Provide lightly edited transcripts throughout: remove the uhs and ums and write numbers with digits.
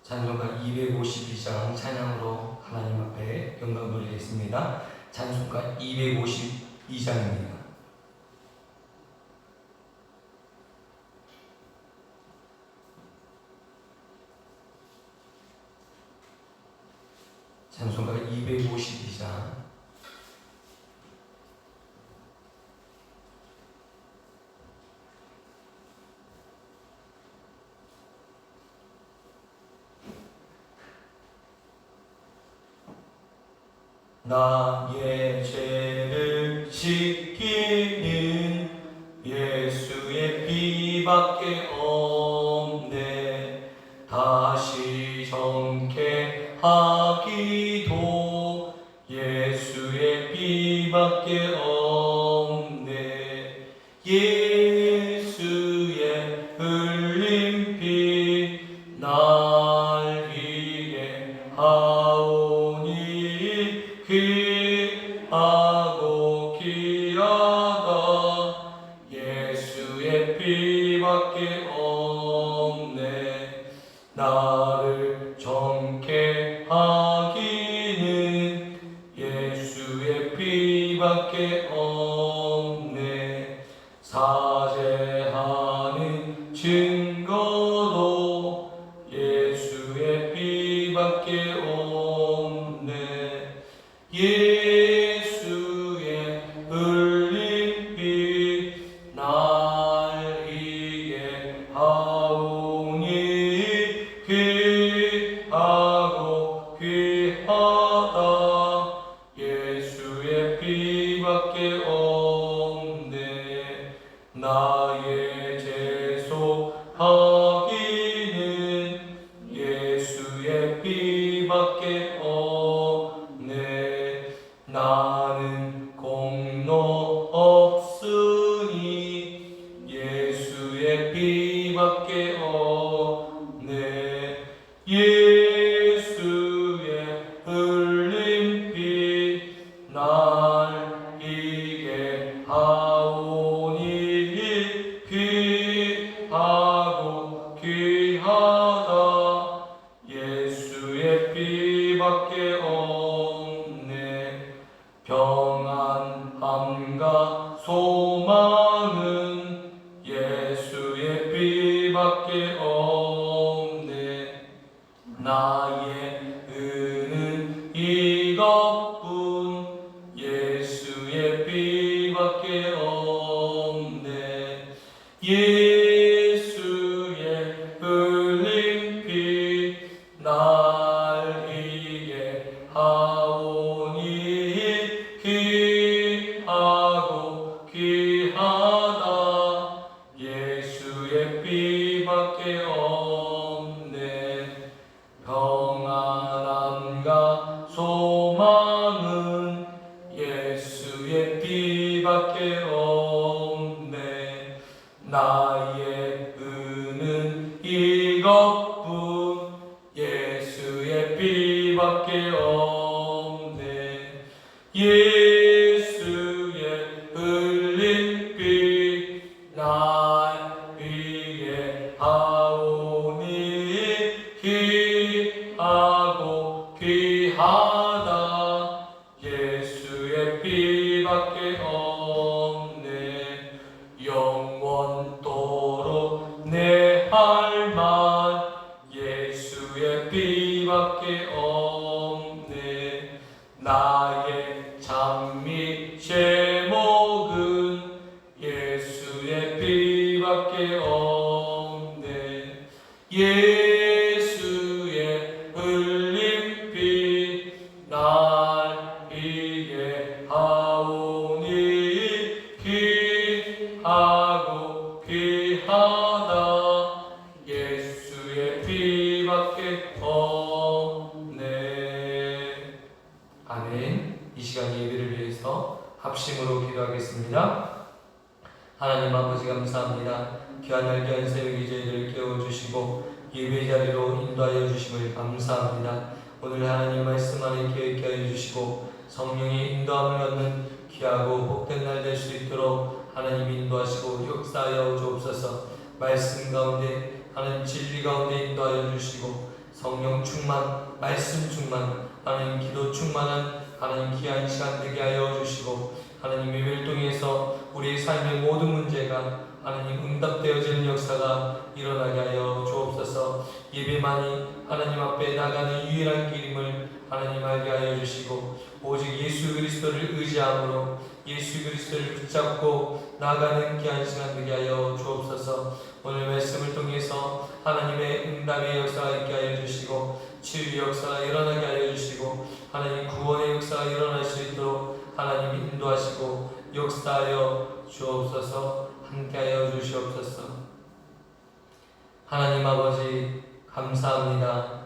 찬송가 252장 찬양으로 하나님 앞에 영광 돌리겠습니다. 찬송가 252장입니다. 찬송가 252장. 나의 죄를 씻기는 예수의 피밖에 없네. 다시 정케 하기도 예수의 피밖에 없네. 예수의 흘린 피 날 위해 하오니 귀하고 귀하다. 예수의 피밖에 없네. 나를 정케 하기는 예수의 피밖에 없네. 사죄하는 증거도 예수의 피밖에 없네. 예수의 흘린 피 날 위해 하오니 귀하고 귀하다. 예수의 피밖에 없네. 나의 죄속하기는 예수의 피밖에 없네. 나는 공로 없으니 예수의 피밖에 없네. 예수의 흘린 피 날 위해 하오니 귀하고 귀하다. 예수의 피밖에 없네. 평안함과 소망은 예수의 피밖에 없네. 나의 의는 이것뿐 예수의 피밖에 없네. 예수의 흘린 피 날 위해 하오니 귀하고 귀하다. 예수의 피밖에 없네. 평안함과 소망은 예수의 피밖에 없네. 나의 의는 이것뿐 예수의 피밖에 없네. 예수의 흘린 피 날 위해 하오니 귀하고 귀하다. 예수의 피밖에 없네. 영원토록 내 할 말 예수의 피밖에 없네. 나의 장미 제목은 예수의 피밖에 없네. 예수의 흘린 피 날 위해 하오니 귀하고 귀하다. 예수의 피밖에 없네. 아멘. 이 시간 예배를 위해서 합심으로 기도하겠습니다. 하나님 아버지 감사합니다. 귀한 날 귀한 새벽에 저희들을 깨워주시고 예배 자리로 인도하여 주심을 감사합니다. 오늘 하나님 말씀 안에 기억케 하여 주시고 성령의 인도함을 얻는 귀하고 복된 날 될 수 있도록 하나님 인도하시고 역사하여 주옵소서. 말씀 가운데 하나님 진리 가운데 인도하여 주시고 성령 충만, 말씀 충만, 하나님 기도 충만한 하나님 귀한 시간 되게 하여 주시고 하나님 예배를 통해서 우리의 삶의 모든 문제가 하나님 응답되어지는 역사가 일어나게 하여 주옵소서. 예배만이 하나님 앞에 나가는 유일한 길임을 하나님 알게 하여 주시고 오직 예수 그리스도를 의지함으로 예수 그리스도를 붙잡고 나가는 귀한 시간 되게 하여 주옵소서. 오늘 말씀을 통해서 하나님의 응답의 역사가 있게 하여 주시고 치유의 역사가 일어나게 하여 주시고 하나님 구원의 역사가 일어날 수 있도록 하나님 인도하시고 역사하여 주옵소서. 함께하여 주시옵소서. 하나님 아버지 감사합니다.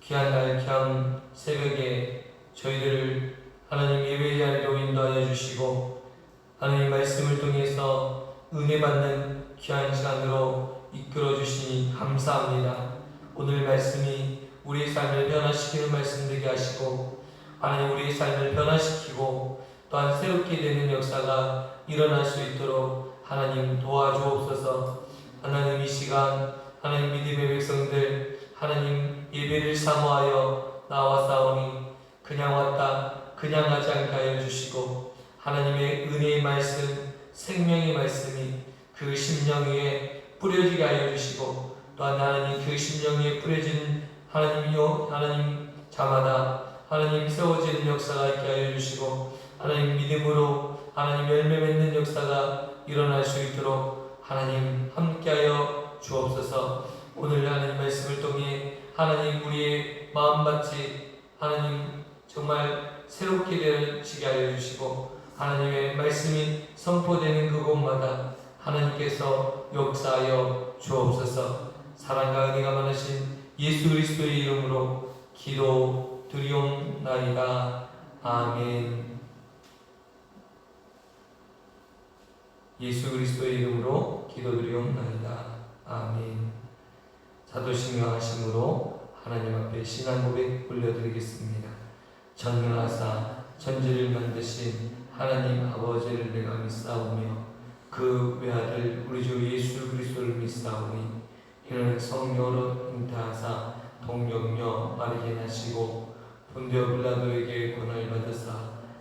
귀한 날 귀한 새벽에 저희들을 하나님 예배 자리로 인도하여 주시고 하나님 말씀을 통해서 은혜 받는 귀한 시간으로 이끌어 주시니 감사합니다. 오늘 말씀이 우리의 삶을 변화시키는 말씀 되게 하시고 하나님 우리의 삶을 변화시키고 또한 새롭게 되는 역사가 일어날 수 있도록 하나님 도와주옵소서. 하나님 이 시간 하나님 믿음의 백성들 하나님 예배를 사모하여 나와싸우니 그냥 왔다 그냥 가지 않게 하여 주시고 하나님의 은혜의 말씀 생명의 말씀이 그 심령 위에 뿌려지게 하여 주시고 또한 하나님 그 심령 위에 뿌려진 하나님 자마다 하나님 세워지는 역사가 있게 하여 주시고 하나님 믿음으로 하나님 열매 맺는 역사가 일어날 수 있도록 하나님 함께하여 주옵소서. 오늘 하나님 말씀을 통해 하나님 우리의 마음밭이 하나님 정말 새롭게 되어지게 하여 주시고 하나님의 말씀이 선포되는 그곳마다 하나님께서 역사하여 주옵소서. 사랑과 은혜가 많으신 예수 그리스도의 이름으로 기도 드리옵나이다. 아멘. 예수 그리스도의 이름으로 기도드리옵나이다. 아멘. 자도신 강하심으로 하나님 앞에 신앙 고백 올려드리겠습니다. 전능하사 천지를 만드신 하나님 아버지를 내가 믿사오며 그 외아들 우리 주 예수 그리스도를 믿사오니 이는 성령으로 잉태하사 동정녀 마리게 나시고 본디오 빌라도에게 고난을 받으사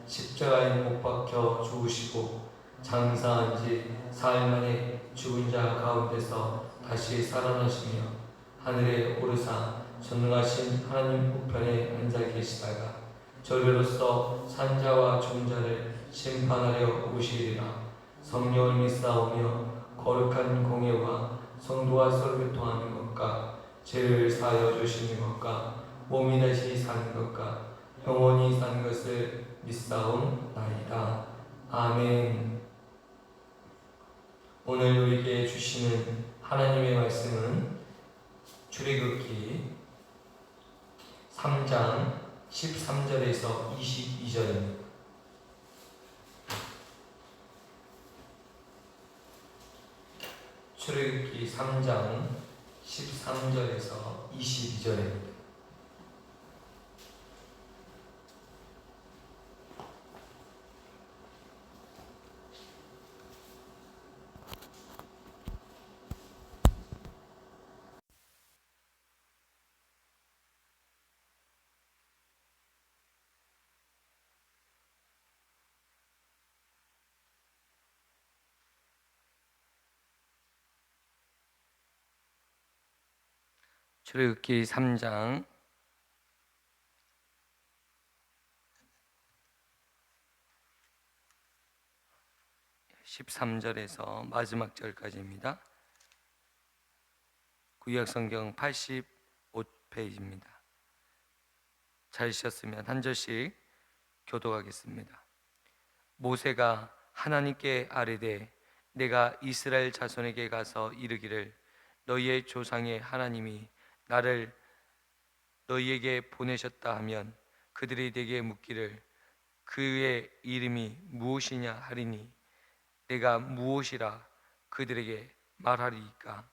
십자가에 못 박혀 죽으시고 장사한 지 사흘 만에 죽은 자 가운데서 다시 살아나시며 하늘에 오르사 전능하신 하나님 우편에 앉아 계시다가 저리로서 산자와 종자를 심판하려 오시리라. 성령을 믿사오며 거룩한 공예와 성도와 서로 교통하는 것과 죄를 사하여 주시는 것과 몸이 다시 사는 것과 영원히 사는 것을 믿사옵나이다. 아멘. 오늘 우리에게 주시는 하나님의 말씀은 출애굽기 3장 13절에서 22절입니다. 출애굽기 3장 13절에서 22절입니다. 출애굽기 3장 13절에서 마지막 절까지입니다. 구약성경 85페이지입니다. 찾으셨으면 한 절씩 교독하겠습니다. 모세가 하나님께 아뢰되 내가 이스라엘 자손에게 가서 이르기를 너희의 조상의 하나님이 나를 너희에게 보내셨다 하면 그들이 내게 묻기를 그의 이름이 무엇이냐 하리니 내가 무엇이라 그들에게 말하리이까.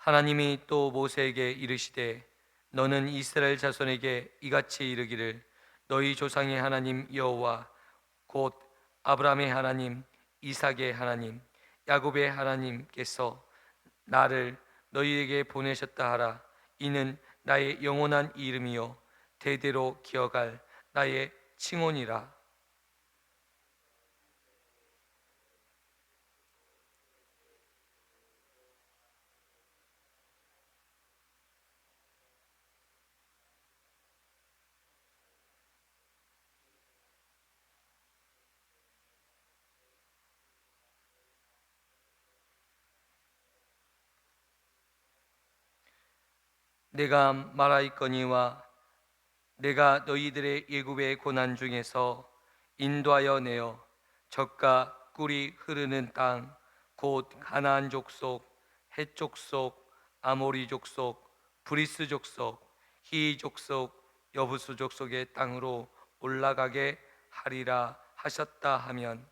하나님이 또 모세에게 이르시되 너는 이스라엘 자손에게 이같이 이르기를 너희 조상의 하나님 여호와 곧 아브라함의 하나님, 이삭의 하나님, 야곱의 하나님께서 나를 너희에게 보내셨다 하라. 이는 나의 영원한 이름이요 대대로 기억할 나의 칭혼이라. 내가 말하였거니와 내가 너희들의 애굽의 고난 중에서 인도하여 내어 젖과 꿀이 흐르는 땅 곧 가나안 족속, 헷 족속, 아모리 족속, 브리스 족속, 히 족속, 여부수 족속의 땅으로 올라가게 하리라 하셨다 하면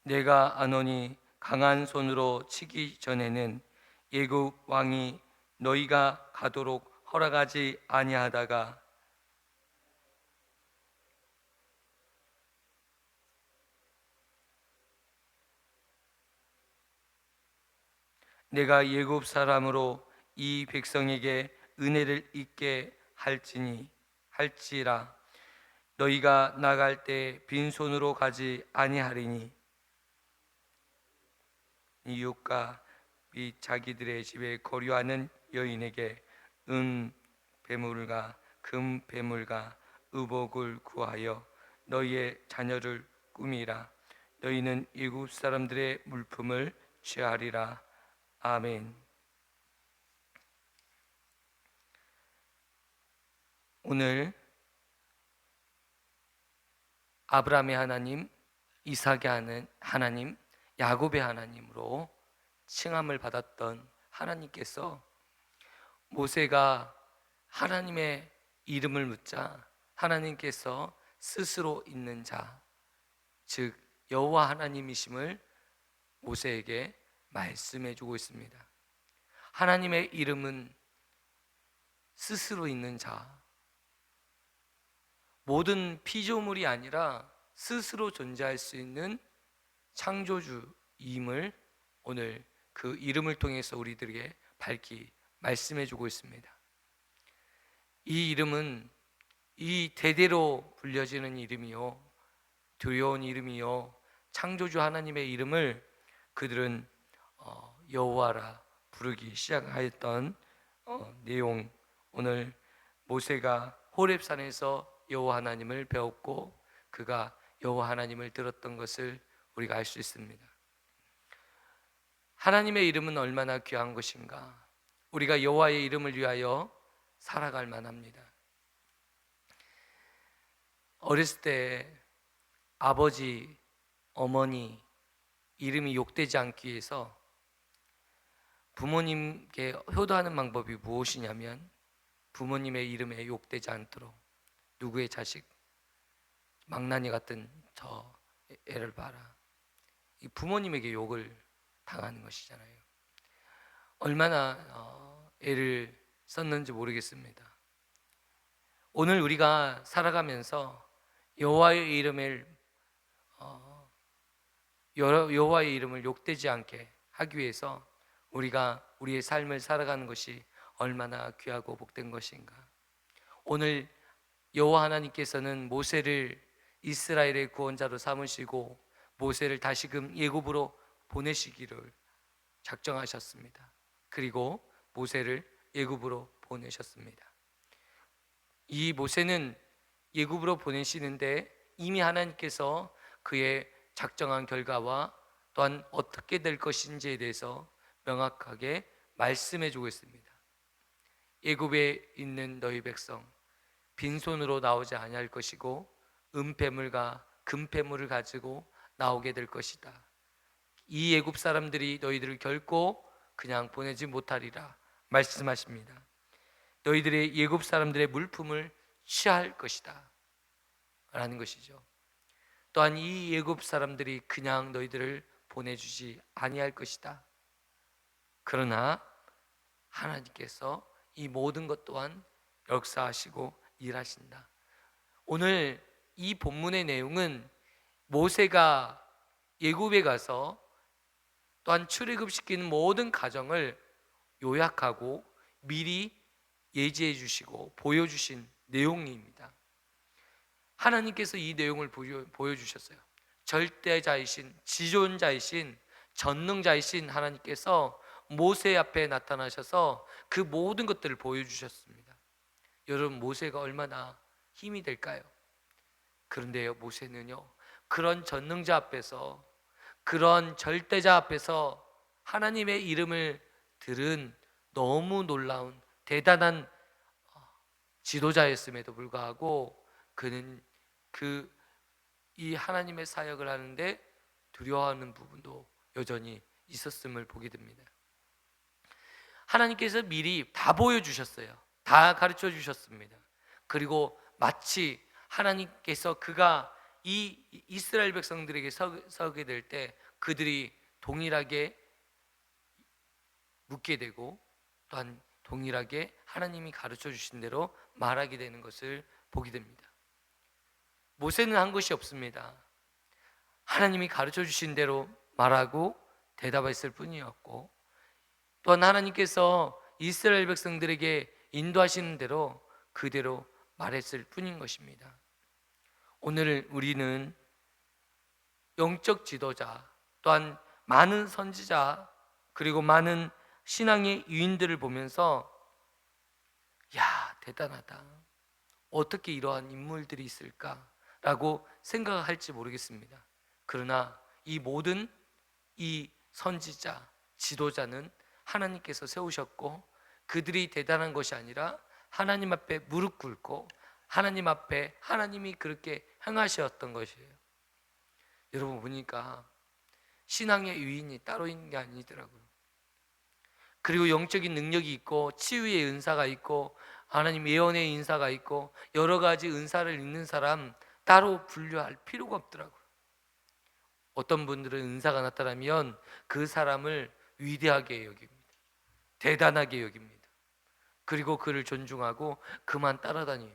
내가 아노니 강한 손으로 치기 전에는 예굽 왕이 너희가 가도록 허락하지 아니하다가 내가 예굽 사람으로 이 백성에게 은혜를 입게 할지라 너희가 나갈 때 빈손으로 가지 아니하리니 이웃과 및 자기들의 집에 거류하는 여인에게 은 배물과 금 배물과 의복을 구하여 너희의 자녀를 꾸미라. 너희는 이국 사람들의 물품을 취하리라. 아멘. 오늘 아브라함의 하나님, 이삭의 하나님, 야곱의 하나님으로 칭함을 받았던 하나님께서 모세가 하나님의 이름을 묻자 하나님께서 스스로 있는 자, 즉 여호와 하나님이심을 모세에게 말씀해 주고 있습니다. 하나님의 이름은 스스로 있는 자, 모든 피조물이 아니라 스스로 존재할 수 있는 창조주임을 오늘 그 이름을 통해서 우리들에게 밝히 말씀해 주고 있습니다. 이 이름은 이 대대로 불려지는 이름이요 두려운 이름이요 창조주 하나님의 이름을 그들은 여호와라 부르기 시작하였던 내용, 오늘 모세가 호렙산에서 여호와 하나님을 배웠고 그가 여호와 하나님을 들었던 것을 우리가 알 수 있습니다. 하나님의 이름은 얼마나 귀한 것인가. 우리가 여호와의 이름을 위하여 살아갈 만합니다. 어렸을 때 아버지, 어머니 이름이 욕되지 않기 위해서 부모님께 효도하는 방법이 무엇이냐면 부모님의 이름에 욕되지 않도록 누구의 자식, 망나니 같은 저 애를 봐라, 이 부모님에게 욕을 당하는 것이잖아요. 얼마나 애를 썼는지 모르겠습니다. 오늘 우리가 살아가면서 여호와의 이름을 욕되지 않게 하기 위해서 우리가 우리의 삶을 살아가는 것이 얼마나 귀하고 복된 것인가. 오늘 여호와 하나님께서는 모세를 이스라엘의 구원자로 삼으시고 모세를 다시금 애굽으로 보내시기를 작정하셨습니다. 그리고 모세를 애굽으로 보내셨습니다. 이 모세는 애굽으로 보내시는데 이미 하나님께서 그의 작정한 결과와 또한 어떻게 될 것인지에 대해서 명확하게 말씀해 주고 있습니다. 애굽에 있는 너희 백성 빈손으로 나오지 아니할 것이고 은폐물과 금폐물을 가지고 나오게 될 것이다. 이 애굽 사람들이 너희들을 결코 그냥 보내지 못하리라 말씀하십니다. 너희들의 애굽 사람들의 물품을 취할 것이다 라는 것이죠. 또한 이 애굽 사람들이 그냥 너희들을 보내주지 아니할 것이다. 그러나 하나님께서 이 모든 것 또한 역사하시고 일하신다. 오늘 이 본문의 내용은 모세가 애굽에 가서 또한 출애굽시키는 모든 과정을 요약하고 미리 예지해 주시고 보여주신 내용입니다. 하나님께서 이 내용을 보여주셨어요. 절대자이신 지존자이신 전능자이신 하나님께서 모세 앞에 나타나셔서 그 모든 것들을 보여주셨습니다. 여러분, 모세가 얼마나 힘이 될까요? 그런데요, 모세는요, 그런 전능자 앞에서, 그런 절대자 앞에서 하나님의 이름을 들은 너무 놀라운 대단한 지도자였음에도 불구하고 그는 이 하나님의 사역을 하는데 두려워하는 부분도 여전히 있었음을 보게 됩니다. 하나님께서 미리 다 보여주셨어요. 다 가르쳐 주셨습니다. 그리고 마치 하나님께서 그가 이 이스라엘 백성들에게 서게 될 때 그들이 동일하게 묻게 되고 또한 동일하게 하나님이 가르쳐 주신 대로 말하게 되는 것을 보게 됩니다. 모세는 한 것이 없습니다. 하나님이 가르쳐 주신 대로 말하고 대답했을 뿐이었고, 또한 하나님께서 이스라엘 백성들에게 인도하시는 대로 그대로 말했을 뿐인 것입니다. 오늘 우리는 영적 지도자, 또한 많은 선지자, 그리고 많은 신앙의 유인들을 보면서 야, 대단하다, 어떻게 이러한 인물들이 있을까라고 생각할지 모르겠습니다. 그러나 이 모든 이 선지자, 지도자는 하나님께서 세우셨고 그들이 대단한 것이 아니라 하나님 앞에 무릎 꿇고 하나님 앞에 하나님이 그렇게 행하셨던 것이에요. 여러분 보니까 신앙의 유인이 따로 있는 게 아니더라고요. 그리고 영적인 능력이 있고 치유의 은사가 있고 하나님 예언의 인사가 있고 여러 가지 은사를 있는 사람 따로 분류할 필요가 없더라고요. 어떤 분들은 은사가 나타나면 그 사람을 위대하게 여깁니다. 대단하게 여깁니다. 그리고 그를 존중하고 그만 따라다녀요.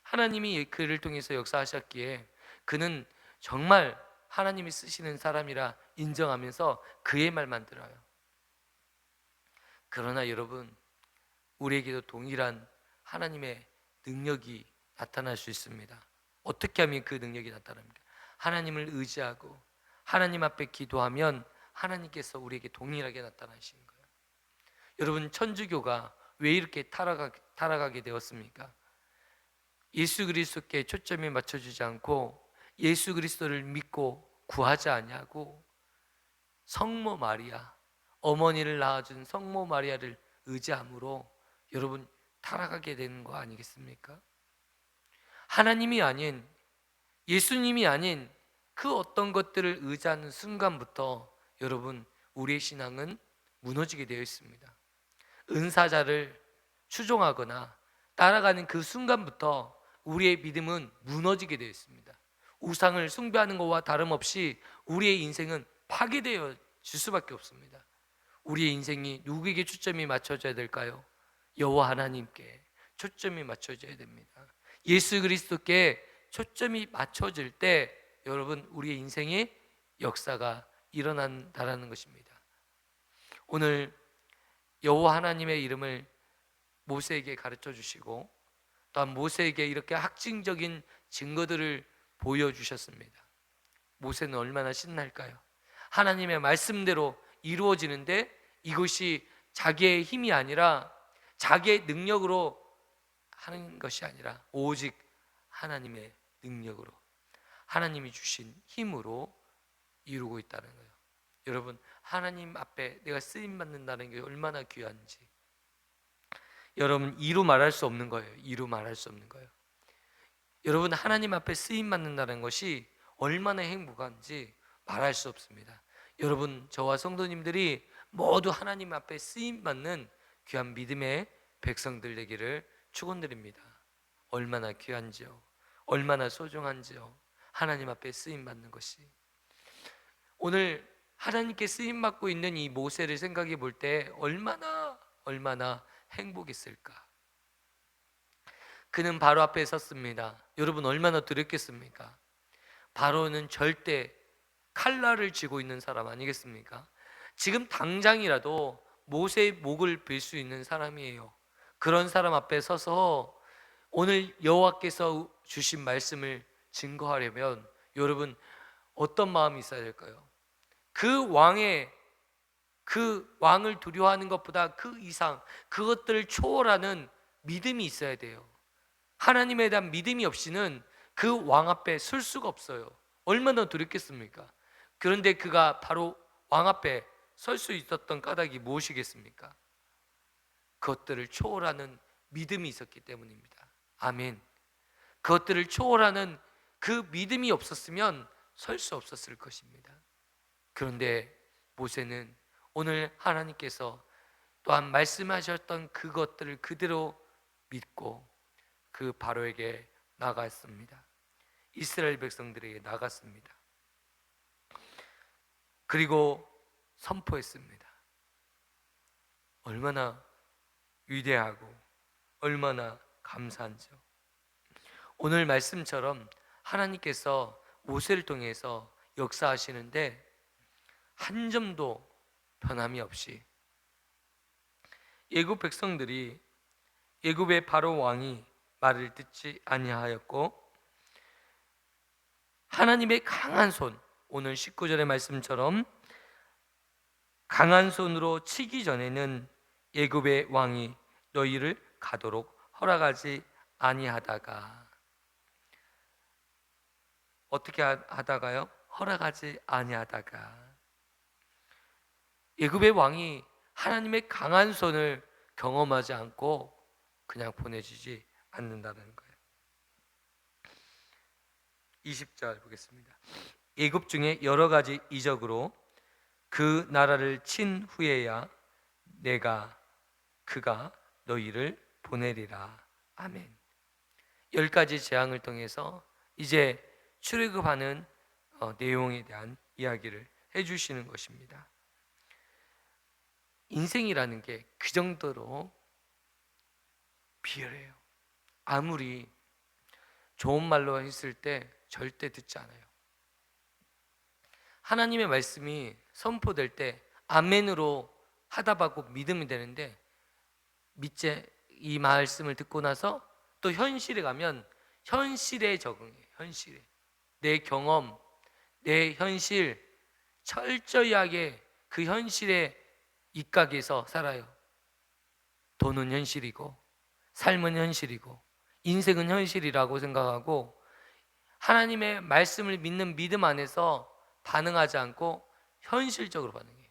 하나님이 그를 통해서 역사하셨기에 그는 정말 하나님이 쓰시는 사람이라 인정하면서 그의 말만 들어요. 그러나 여러분, 우리에게도 동일한 하나님의 능력이 나타날 수 있습니다. 어떻게 하면 그 능력이 나타납니까? 하나님을 의지하고 하나님 앞에 기도하면 하나님께서 우리에게 동일하게 나타나시는 거예요. 여러분, 천주교가 왜 이렇게 타락하게 되었습니까? 예수 그리스도께 초점이 맞춰지지 않고 예수 그리스도를 믿고 구하지 아니하고 성모 마리아, 어머니를 낳아준 성모 마리아를 의지함으로 여러분 타락하게 되는 거 아니겠습니까? 하나님이 아닌, 예수님이 아닌 그 어떤 것들을 의지하는 순간부터 여러분 우리의 신앙은 무너지게 되어 있습니다. 은사자를 추종하거나 따라가는 그 순간부터 우리의 믿음은 무너지게 되어 있습니다. 우상을 숭배하는 것과 다름없이 우리의 인생은 파괴되어 질 수밖에 없습니다. 우리의 인생이 누구에게 초점이 맞춰져야 될까요? 여호와 하나님께 초점이 맞춰져야 됩니다. 예수 그리스도께 초점이 맞춰질 때 여러분 우리의 인생의 역사가 일어난다라는 것입니다. 오늘 여호와 하나님의 이름을 모세에게 가르쳐 주시고 또한 모세에게 이렇게 확증적인 증거들을 보여주셨습니다. 모세는 얼마나 신날까요? 하나님의 말씀대로 이루어지는데 이것이 자기의 힘이 아니라 자기의 능력으로 하는 것이 아니라 오직 하나님의 능력으로, 하나님이 주신 힘으로 이루고 있다는 거예요. 여러분, 하나님 앞에 내가 쓰임 받는다는 게 얼마나 귀한지 여러분 이루 말할 수 없는 거예요. 이루 말할 수 없는 거예요. 여러분 하나님 앞에 쓰임 받는다는 것이 얼마나 행복한지 말할 수 없습니다. 여러분 저와 성도님들이 모두 하나님 앞에 쓰임 받는 귀한 믿음의 백성들 되기를 축원드립니다. 얼마나 귀한지요. 얼마나 소중한지요. 하나님 앞에 쓰임 받는 것이. 오늘 하나님께 쓰임 받고 있는 이 모세를 생각해 볼 때 얼마나 행복했을까. 그는 바로 앞에 섰습니다. 여러분 얼마나 두렵겠습니까? 바로는 절대 칼날을 쥐고 있는 사람 아니겠습니까? 지금 당장이라도 모세의 목을 빌 수 있는 사람이에요. 그런 사람 앞에 서서 오늘 여호와께서 주신 말씀을 증거하려면 여러분 어떤 마음이 있어야 될까요? 그 왕을 두려워하는 것보다 그 이상 그것들을 초월하는 믿음이 있어야 돼요. 하나님에 대한 믿음이 없이는 그 왕 앞에 설 수가 없어요. 얼마나 두렵겠습니까? 그런데 그가 바로 왕 앞에 설 수 있었던 까닭이 무엇이겠습니까? 그것들을 초월하는 믿음이 있었기 때문입니다. 아멘. 그것들을 초월하는 그 믿음이 없었으면 설 수 없었을 것입니다. 그런데 모세는 오늘 하나님께서 또한 말씀하셨던 그것들을 그대로 믿고 그 바로에게 나갔습니다. 이스라엘 백성들에게 나갔습니다. 그리고 선포했습니다. 얼마나 위대하고 얼마나 감사한지요. 오늘 말씀처럼 하나님께서 모세를 통해서 역사하시는데 한 점도 변함이 없이 애굽 백성들이 애굽의 바로 왕이 말을 듣지 아니하였고 하나님의 강한 손, 오늘 19절의 말씀처럼 강한 손으로 치기 전에는 애굽의 왕이 너희를 가도록 허락하지 아니하다가 어떻게 하다가요? 허락하지 아니하다가 애굽의 왕이 하나님의 강한 손을 경험하지 않고 그냥 보내주지 않는다는 거예요. 20절 보겠습니다. 애굽 중에 여러 가지 이적으로 그 나라를 친 후에야 그가 너희를 보내리라. 아멘. 10가지 재앙을 통해서 이제 출애굽하는 내용에 대한 이야기를 해주시는 것입니다. 인생이라는 게 그 정도로 비열해요. 아무리 좋은 말로 했을 때 절대 듣지 않아요. 하나님의 말씀이 선포될 때 아멘으로 하다 받고 믿음이 되는데 밑에 이 말씀을 듣고 나서 또 현실에 가면 현실에 적응해요. 현실에 내 경험, 내 현실 철저히 하게 그 현실에 입각해서 살아요. 돈은 현실이고 삶은 현실이고 인생은 현실이라고 생각하고 하나님의 말씀을 믿는 믿음 안에서 반응하지 않고 현실적으로 반응해요.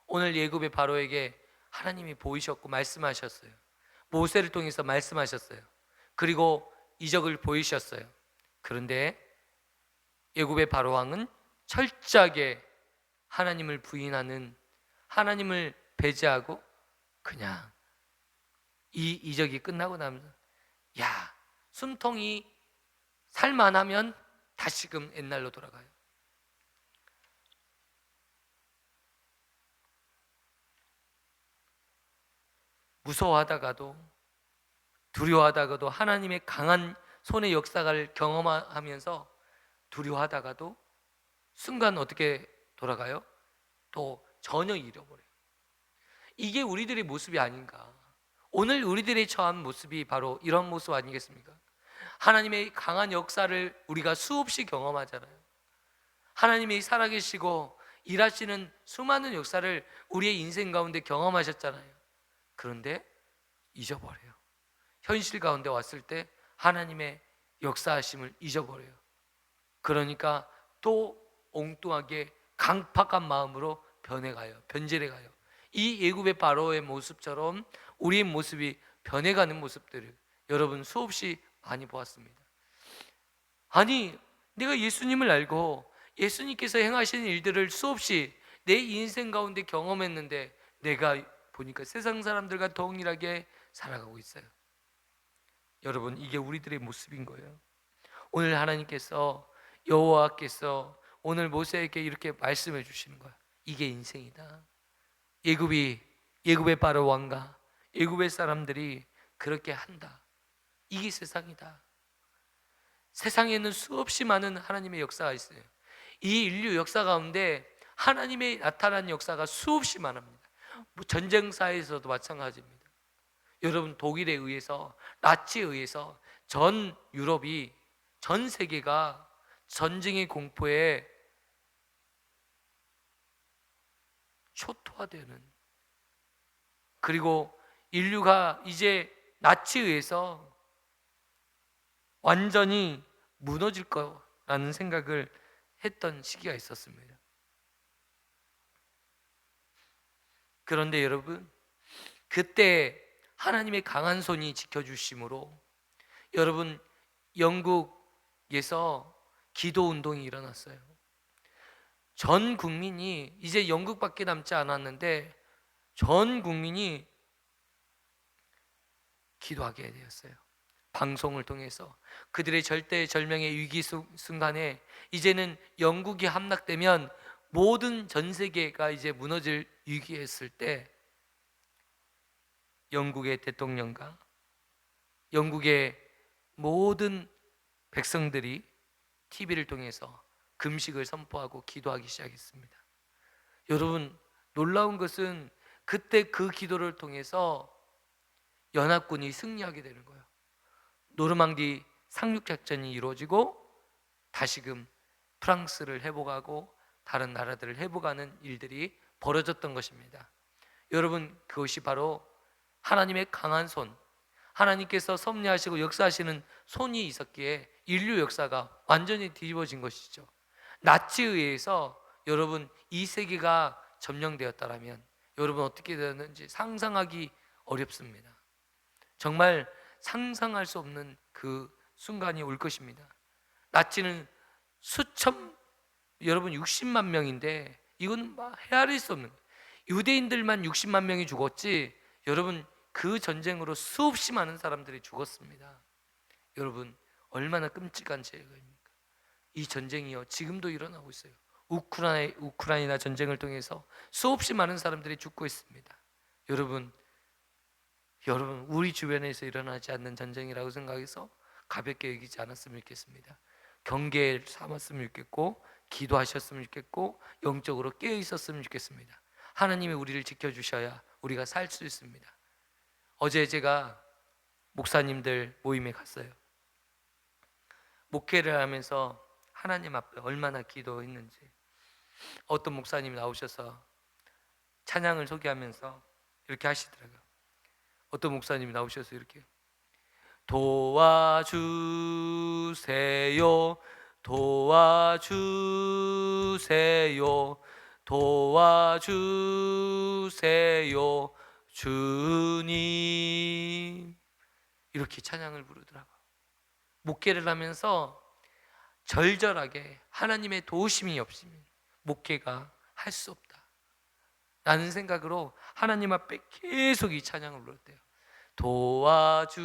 오늘 애굽의 바로에게 하나님이 보이셨고 말씀하셨어요. 모세를 통해서 말씀하셨어요. 그리고 이적을 보이셨어요. 그런데 애굽의 바로 왕은 철저하게 하나님을 부인하는, 하나님을 배제하고 그냥 이 이적이 끝나고 나면 야, 숨통이 살만하면 다시금 옛날로 돌아가요. 무서워하다가도 두려워하다가도 하나님의 강한 손의 역사를 경험하면서 두려워하다가도 순간 어떻게 돌아가요? 또 전혀 잃어버려요. 이게 우리들의 모습이 아닌가. 오늘 우리들의 처한 모습이 바로 이런 모습 아니겠습니까? 하나님의 강한 역사를 우리가 수없이 경험하잖아요. 하나님이 살아계시고 일하시는 수많은 역사를 우리의 인생 가운데 경험하셨잖아요. 그런데 잊어버려요. 현실 가운데 왔을 때 하나님의 역사하심을 잊어버려요. 그러니까 또 엉뚱하게 강팍한 마음으로 변해가요. 변질해가요. 이 애굽의 바로의 모습처럼 우리의 모습이 변해가는 모습들을 여러분 수없이 많이 보았습니다. 아니, 내가 예수님을 알고 예수님께서 행하신 일들을 수없이 내 인생 가운데 경험했는데 내가 보니까 세상 사람들과 동일하게 살아가고 있어요. 여러분, 이게 우리들의 모습인 거예요. 오늘 하나님께서, 여호와께서 오늘 모세에게 이렇게 말씀해 주시는 거야. 이게 인생이다. 애굽의 바로 왕과 애굽의 사람들이 그렇게 한다. 이게 세상이다. 세상에는 수없이 많은 하나님의 역사가 있어요. 이 인류 역사 가운데 하나님의 나타난 역사가 수없이 많습니다. 전쟁사에서도 마찬가지입니다. 여러분, 독일에 의해서, 나치에 의해서 전 유럽이, 전 세계가 전쟁의 공포에 초토화되는, 그리고 인류가 이제 나치에 의해서 완전히 무너질 거라는 생각을 했던 시기가 있었습니다. 그런데 여러분, 그때 하나님의 강한 손이 지켜주심으로 여러분, 영국에서 기도 운동이 일어났어요. 전 국민이, 이제 영국밖에 남지 않았는데 전 국민이 기도하게 되었어요. 방송을 통해서 그들의 절대절명의 위기 순간에 이제는 영국이 함락되면 모든 전 세계가 이제 무너질 위기에 있을 때 영국의 대통령과 영국의 모든 백성들이 TV를 통해서 금식을 선포하고 기도하기 시작했습니다. 여러분, 놀라운 것은 그때 그 기도를 통해서 연합군이 승리하게 되는 거예요. 노르망디 상륙작전이 이루어지고 다시금 프랑스를 회복하고 다른 나라들을 회복하는 일들이 벌어졌던 것입니다. 여러분, 그것이 바로 하나님의 강한 손, 하나님께서 섭리하시고 역사하시는 손이 있었기에 인류 역사가 완전히 뒤집어진 것이죠. 나치에 의해서 여러분, 이 세계가 점령되었다면 여러분 어떻게 되었는지 상상하기 어렵습니다. 정말 상상할 수 없는 그 순간이 올 것입니다. 나치는 여러분 60만 명인데 이건 헤아릴 수 없는 거예요. 유대인들만 60만 명이 죽었지 여러분, 그 전쟁으로 수없이 많은 사람들이 죽었습니다. 여러분, 얼마나 끔찍한 죄입니까? 이 전쟁이요, 지금도 일어나고 있어요. 우크라이나 전쟁을 통해서 수없이 많은 사람들이 죽고 있습니다. 여러분, 우리 주변에서 일어나지 않는 전쟁이라고 생각해서 가볍게 여기지 않았으면 좋겠습니다. 경계를 삼았으면 좋겠고, 기도하셨으면 좋겠고, 영적으로 깨어 있었으면 좋겠습니다. 하나님이 우리를 지켜주셔야 우리가 살 수 있습니다. 어제 제가 목사님들 모임에 갔어요. 목회를 하면서 하나님 앞에 얼마나 기도했는지 어떤 목사님이 나오셔서 찬양을 소개하면서 이렇게 하시더라고요. 어떤 목사님이 나오셔서 이렇게 도와주세요, 도와주세요, 도와주세요 주님, 이렇게 찬양을 부르더라고요. 목회를 하면서 절절하게 하나님의 도우심이 없으면 목회가 할 수 없다 라는 생각으로 하나님 앞에 계속 이 찬양을 불렀대요. 도와주세요,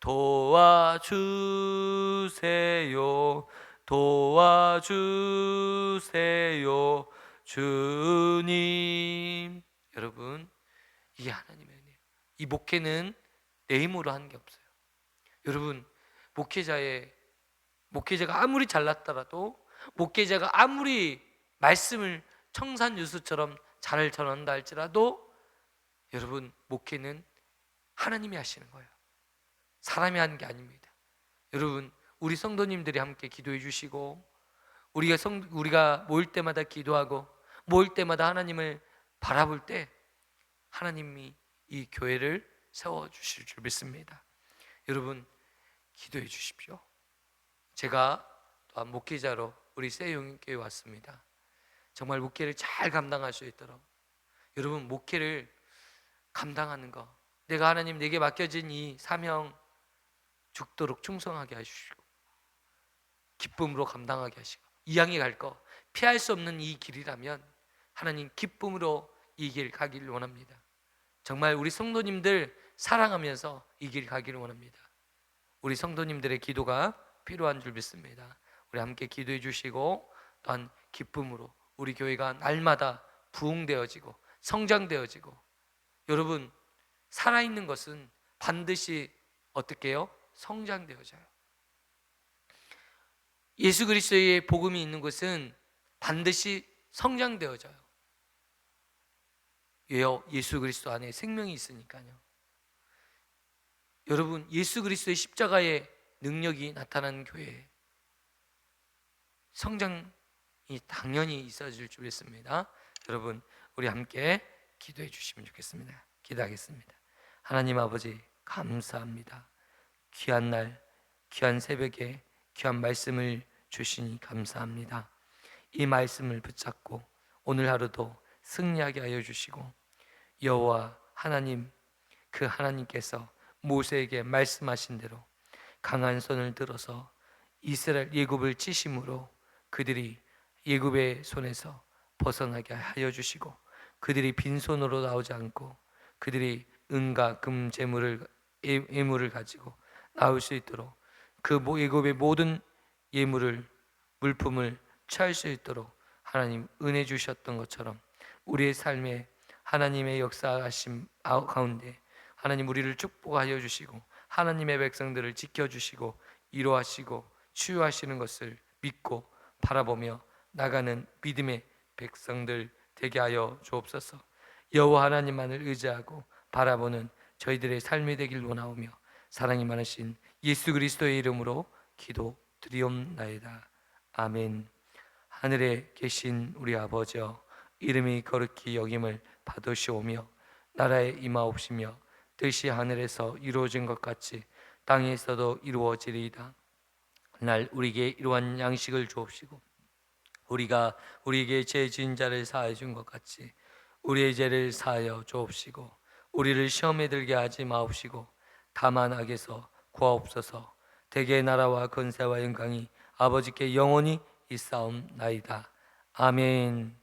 도와주세요, 도와주세요 주님. 여러분, 이게 하나님의 은혜예요. 이 목회는 내 힘으로 하는 게 없어요. 여러분, 목회자가 아무리 잘났더라도, 목회자가 아무리 말씀을 청산유수처럼 잘 전한다 할지라도 여러분, 목회는 하나님이 하시는 거예요. 사람이 하는 게 아닙니다. 여러분, 우리 성도님들이 함께 기도해 주시고 우리가 모일 때마다 기도하고 모일 때마다 하나님을 바라볼 때 하나님이 이 교회를 세워주실 줄 믿습니다. 여러분, 기도해 주십시오. 제가 또한 목회자로 우리 세용교회 왔습니다. 정말 목회를 잘 감당할 수 있도록, 여러분 목회를 감당하는 거, 내가 하나님 내게 맡겨진 이 사명 죽도록 충성하게 하시고 기쁨으로 감당하게 하시고, 이 향해 갈 거, 피할 수 없는 이 길이라면 하나님 기쁨으로 이 길 가기를 원합니다. 정말 우리 성도님들 사랑하면서 이 길 가기를 원합니다. 우리 성도님들의 기도가 필요한 줄 믿습니다. 우리 함께 기도해 주시고, 또한 기쁨으로 우리 교회가 날마다 부흥되어지고 성장되어지고, 여러분 살아있는 것은 반드시 어떻게 해요? 성장되어져요. 예수 그리스도의 복음이 있는 곳은 반드시 성장되어져요. 왜요? 예수 그리스도 안에 생명이 있으니까요. 여러분, 예수 그리스도의 십자가의 능력이 나타나는 교회에 성장이 당연히 있어질 줄 믿습니다. 여러분, 우리 함께 기도해 주시면 좋겠습니다. 기도하겠습니다. 하나님 아버지, 감사합니다. 귀한 날, 귀한 새벽에 귀한 말씀을 주시니 감사합니다. 이 말씀을 붙잡고 오늘 하루도 승리하게 하여 주시고, 여호와 하나님, 그 하나님께서 모세에게 말씀하신 대로 강한 손을 들어서 이스라엘 예굽을 치심으로 그들이 예굽의 손에서 벗어나게 하여 주시고, 그들이 빈손으로 나오지 않고 그들이 은과 금 예물을 가지고 나올 수 있도록, 그 예굽의 모든 물품을 취할 수 있도록 하나님 은혜 주셨던 것처럼, 우리의 삶에 하나님의 역사하심 가운데 하나님 우리를 축복하여 주시고 하나님의 백성들을 지켜주시고 이루하시고 치유하시는 것을 믿고 바라보며 나가는 믿음의 백성들 되게 하여 주옵소서. 여호와 하나님만을 의지하고 바라보는 저희들의 삶이 되길 원하오며, 사랑이 많으신 예수 그리스도의 이름으로 기도드리옵나이다. 아멘. 하늘에 계신 우리 아버지여, 이름이 거룩히 여김을 받으시오며 나라에 임하옵시며 뜻이 하늘에서 이루어진 것 같이 땅에서도 이루어지리이다. 날 우리에게 이러한 양식을 주옵시고, 우리가 우리에게 죄 지은 자를 사하여 준 것 같이 우리의 죄를 사하여 주옵시고, 우리를 시험에 들게 하지 마옵시고 다만 악에서 구하옵소서. 대개의 나라와 권세와 영광이 아버지께 영원히 있사옵나이다. 아멘.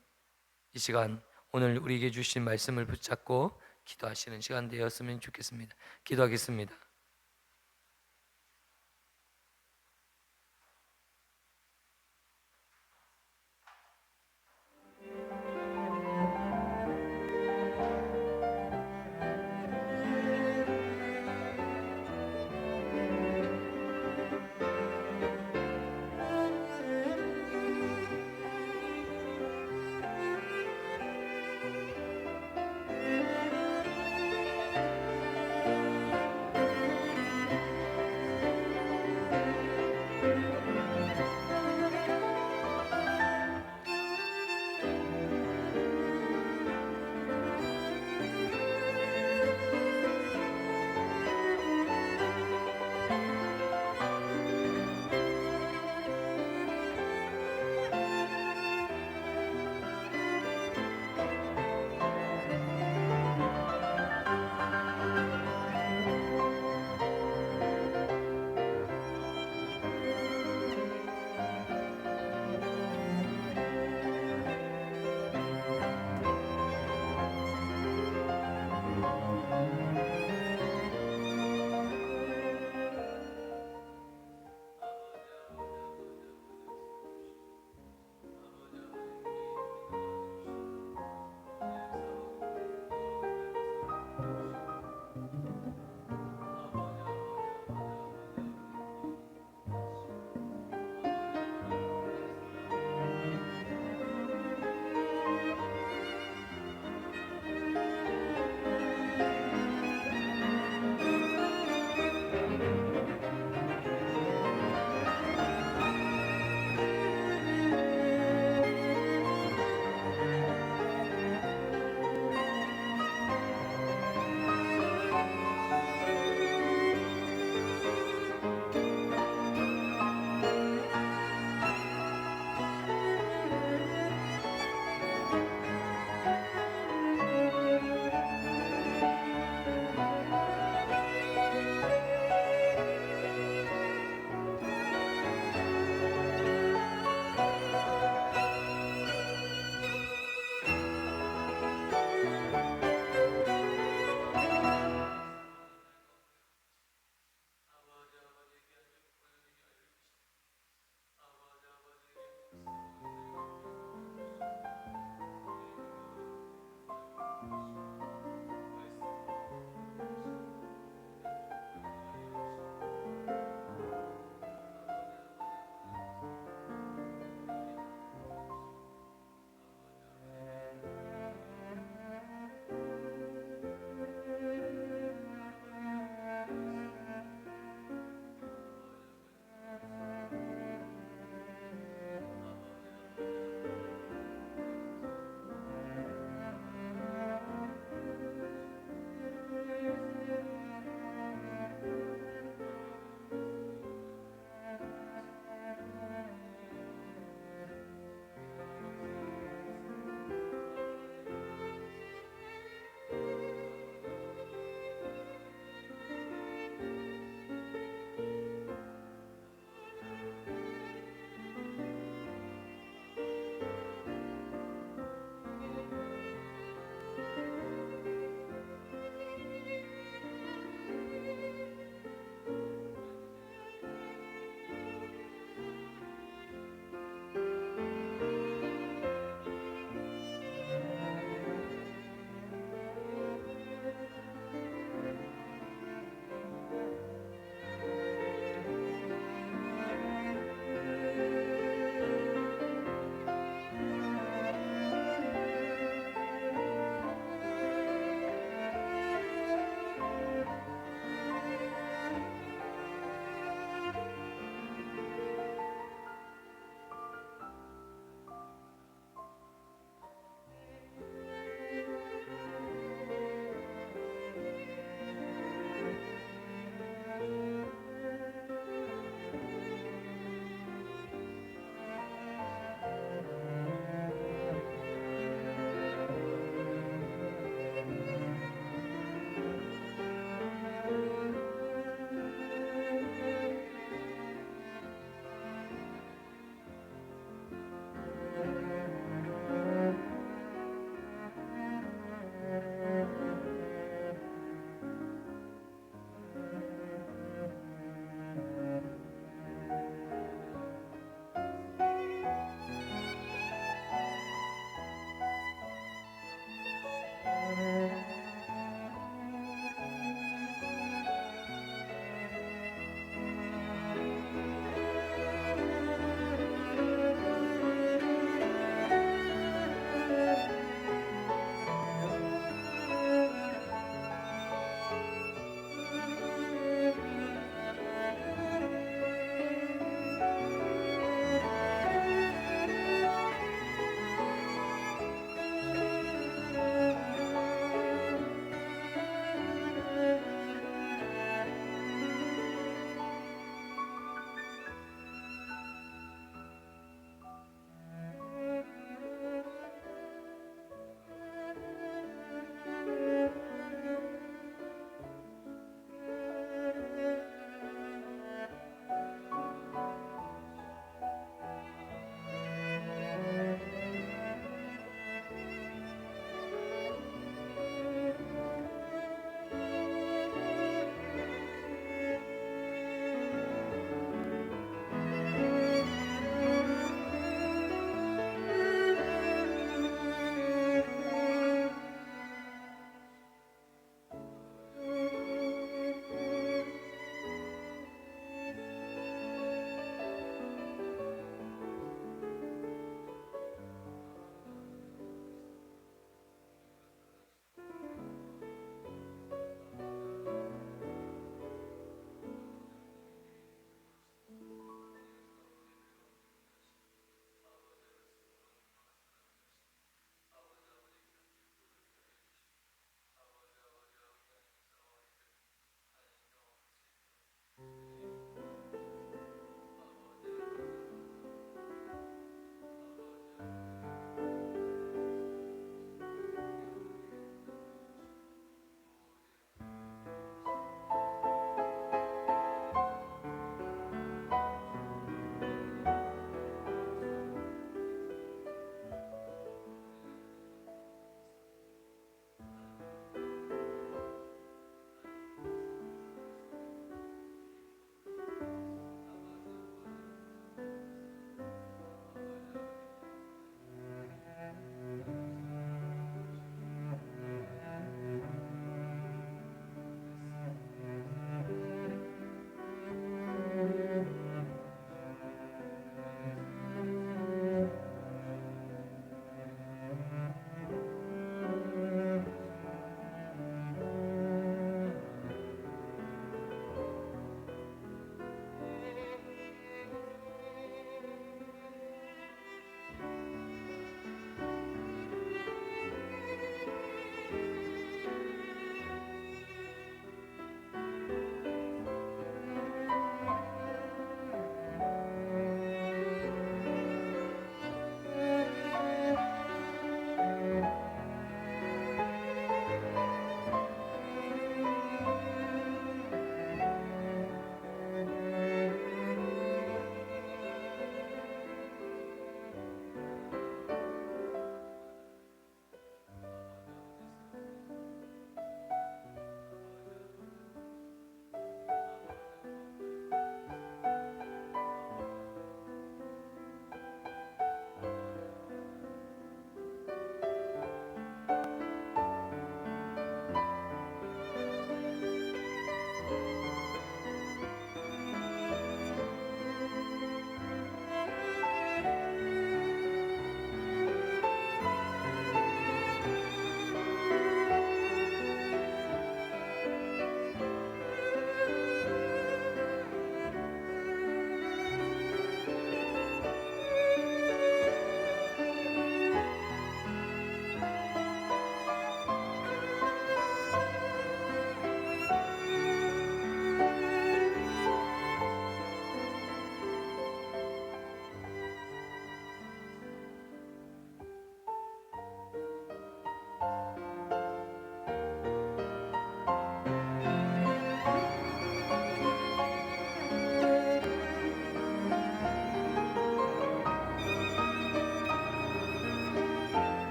이 시간 오늘 우리에게 주신 말씀을 붙잡고 기도하시는 시간 되었으면 좋겠습니다. 기도하겠습니다.